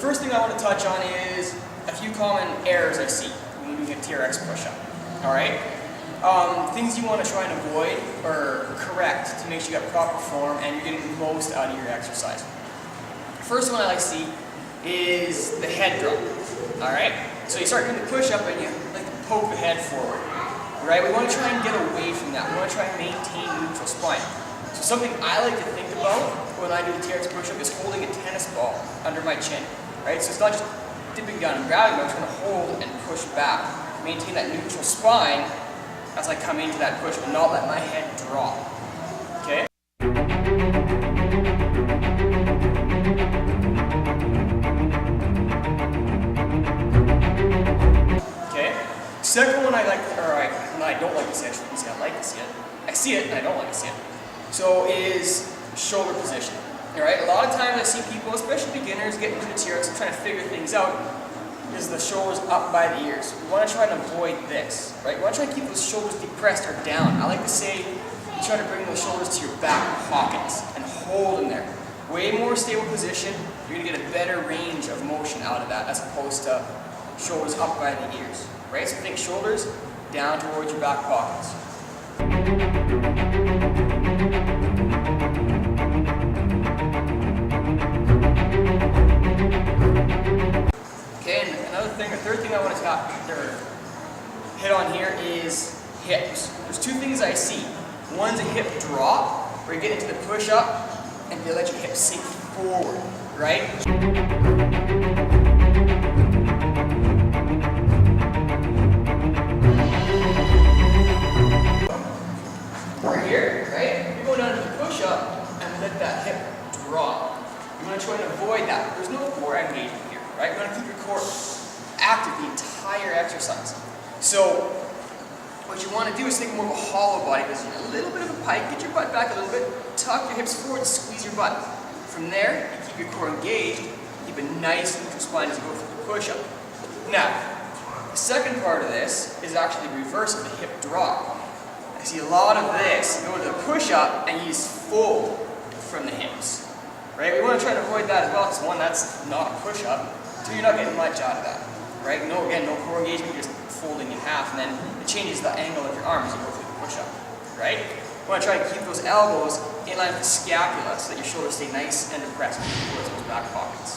first thing I want to touch on is a few common errors I see when you're doing a TRX push-up. Alright? Things you want to try and avoid or correct to make sure you got proper form and you're getting the most out of your exercise. First one I like to see is the head drop. Alright? So you start doing the push-up and you like to poke the head forward. Right? We want to try and get away from that. We want to try and maintain neutral spine. So something I like to think about when I do the TRX push-up is holding a tennis ball under my chin. Right? So it's not just dipping down and grabbing, but I'm trying to hold and push back. Maintain that neutral spine as I come into that push, but not let my head drop. Okay? Second one I like, I don't like to see it. I shouldn't say I like to see it. I see it and I don't like to see it. So is shoulder position. Alright, a lot of times I see people, especially beginners, getting into the TRX and trying to figure things out, is the shoulders up by the ears. We want to try to avoid this, right? We want to try to keep those shoulders depressed or down. I like to say, you try to bring those shoulders to your back pockets and hold them there. Way more stable position, you're going to get a better range of motion out of that as opposed to shoulders up by the ears. Right? So think shoulders down towards your back pockets. Okay, and third thing I want to hit on here is hips. There's two things I see. One's a hip drop, where you get into the push-up and you let your hips sink forward, right? Here, right? You go down to the push-up and let that hip drop. You want to try and avoid that. There's no core engagement here, right? You want to keep your core active the entire exercise. So, what you want to do is think more of a hollow body position. A little bit of a pike, get your butt back a little bit, tuck your hips forward, squeeze your butt. From there, you keep your core engaged, keep a nice neutral spine as you go through the push-up. Now, the second part of this is actually the reverse of the hip drop. I see a lot of this. You go to the push-up and you just fold from the hips. Right? We want to try to avoid that as well, because one, that's not a push-up. Two, you're not getting much out of that. Right? No, again, no core engagement, you're just folding in half, and then it changes the angle of your arm as you go through the push-up. Right? You want to try to keep those elbows in line with the scapula so that your shoulders stay nice and depressed towards those back pockets.